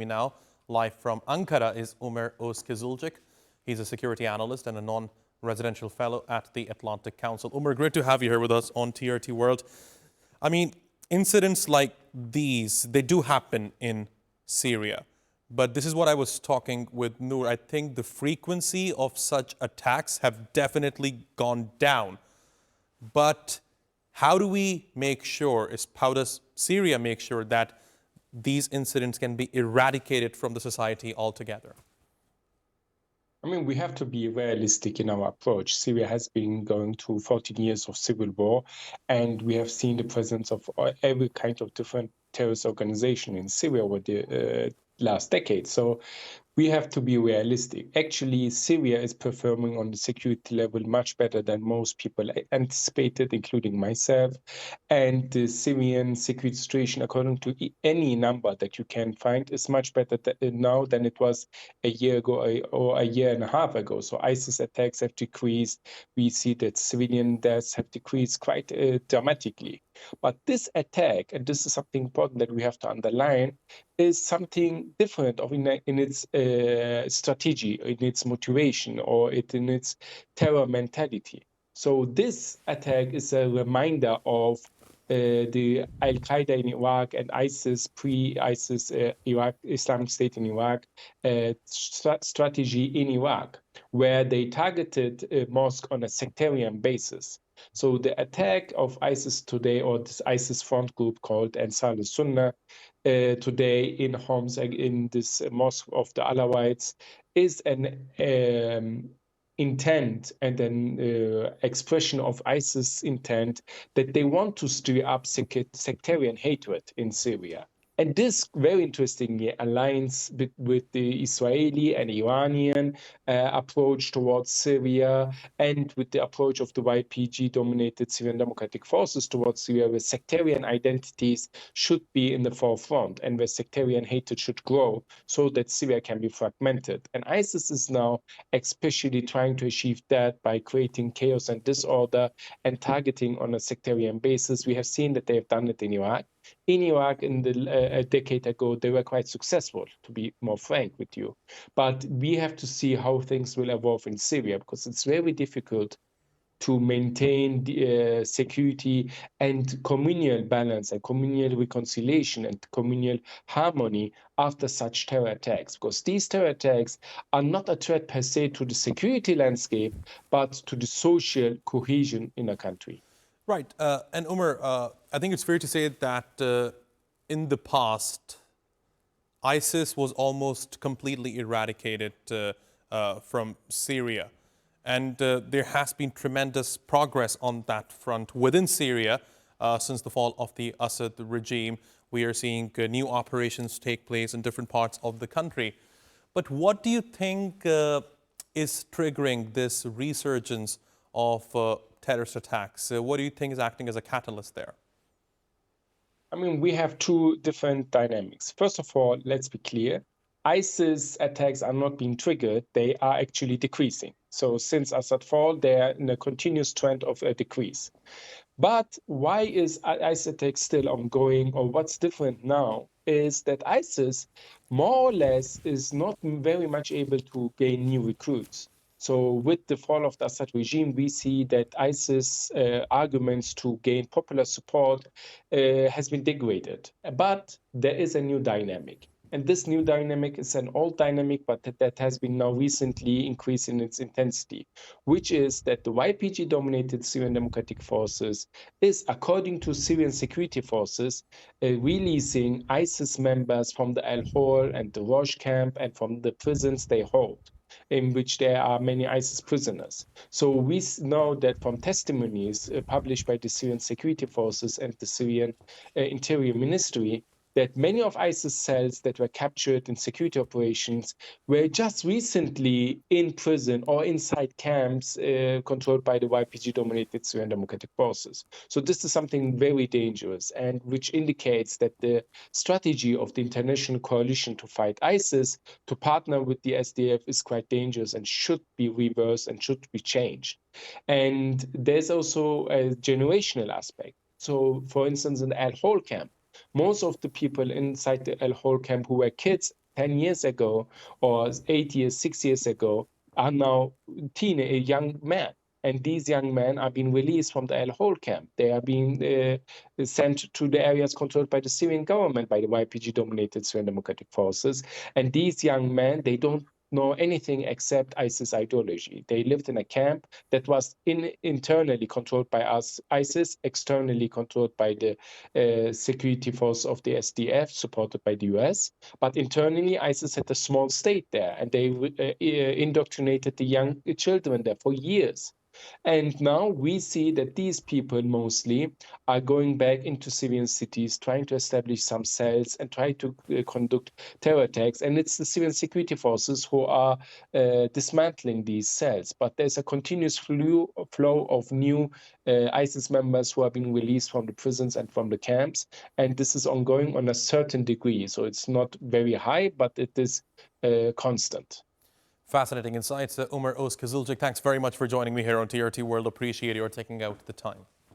Me now, live from Ankara, is Omer Ozkizilcik. He's a security analyst and a non-residential fellow at the Atlantic Council. Omer, great to have you here with us on TRT World. I mean, incidents like these, they do happen in Syria. But this is what I was talking with Noor. I think the frequency of such attacks have definitely gone down. But how do we make sure, how does Syria make sure that these incidents can be eradicated from the society altogether? I mean, we have to be realistic in our approach. Syria has been going through 14 years of civil war, and we have seen the presence of every kind of different terrorist organization in Syria over the last decade. So we have to be realistic. Actually, Syria is performing on the security level much better than most people anticipated, including myself. And the Syrian security situation, according to any number that you can find, is much better now than it was a year ago or a year and a half ago. So ISIS attacks have decreased. We see that civilian deaths have decreased quite dramatically. But this attack, and this is something important that we have to underline, is something different in its strategy, in its motivation, or in its terror mentality. So this attack is a reminder of the Al-Qaeda in Iraq and ISIS, pre-ISIS Iraq, Islamic State in Iraq, strategy in Iraq, where they targeted a mosque on a sectarian basis. So the attack of ISIS today, or this ISIS front group called Ansar al-Sunnah, today in Homs, in this mosque of the Alawites, is an intent and an expression of ISIS intent that they want to stir up sectarian hatred in Syria. And this, very interestingly, aligns with the Israeli and Iranian approach towards Syria, and with the approach of the YPG-dominated Syrian Democratic Forces towards Syria, where sectarian identities should be in the forefront and where sectarian hatred should grow so that Syria can be fragmented. And ISIS is now especially trying to achieve that by creating chaos and disorder and targeting on a sectarian basis. We have seen that they have done it in Iraq. In Iraq, a decade ago, they were quite successful, to be more frank with you. But we have to see how things will evolve in Syria, because it's very difficult to maintain the, security and communal balance and communal reconciliation and communal harmony after such terror attacks, because these terror attacks are not a threat per se to the security landscape, but to the social cohesion in a country. Right. And Omer, I think it's fair to say that in the past, ISIS was almost completely eradicated from Syria. And there has been tremendous progress on that front within Syria since the fall of the Assad regime. We are seeing new operations take place in different parts of the country. But what do you think is triggering this resurgence of terrorist attacks? What do you think is acting as a catalyst there? I mean, we have two different dynamics. First of all, let's be clear. ISIS attacks are not being triggered, they are actually decreasing. So since Assad fall, they are in a continuous trend of a decrease. But why is ISIS attack still ongoing, or what's different now is that ISIS more or less is not very much able to gain new recruits. So with the fall of the Assad regime, we see that ISIS arguments to gain popular support has been degraded. But there is a new dynamic. And this new dynamic is an old dynamic, but that has been now recently increased in its intensity, which is that the YPG-dominated Syrian Democratic Forces is, according to Syrian security forces, releasing ISIS members from the Al-Hol and the Rosh camp and from the prisons they hold, in which there are many ISIS prisoners. So we know that from testimonies published by the Syrian security forces and the Syrian Interior Ministry, that many of ISIS cells that were captured in security operations were just recently in prison or inside camps controlled by the YPG-dominated Syrian Democratic Forces. So this is something very dangerous, and which indicates that the strategy of the international coalition to fight ISIS, to partner with the SDF, is quite dangerous and should be reversed and should be changed. And there's also a generational aspect. So, for instance, in the Al-Hol camp, most of the people inside the Al-Hol camp who were kids 10 years ago or 8 years, 6 years ago are now young men. And these young men are being released from the Al-Hol camp. They are being sent to the areas controlled by the Syrian government, by the YPG-dominated Syrian Democratic Forces. And these young men, they don't know anything except ISIS ideology. They lived in a camp that was internally controlled by ISIS, externally controlled by the security force of the SDF, supported by the US. But internally, ISIS had a small state there, and they indoctrinated the young children there for years. And now we see that these people mostly are going back into Syrian cities, trying to establish some cells and try to conduct terror attacks. And it's the Syrian security forces who are dismantling these cells. But there's a continuous flow of new ISIS members who are being released from the prisons and from the camps. And this is ongoing on a certain degree. So it's not very high, but it is constant. Fascinating insights. Omer Ozkizilcik, thanks very much for joining me here on TRT World. Appreciate your taking out the time.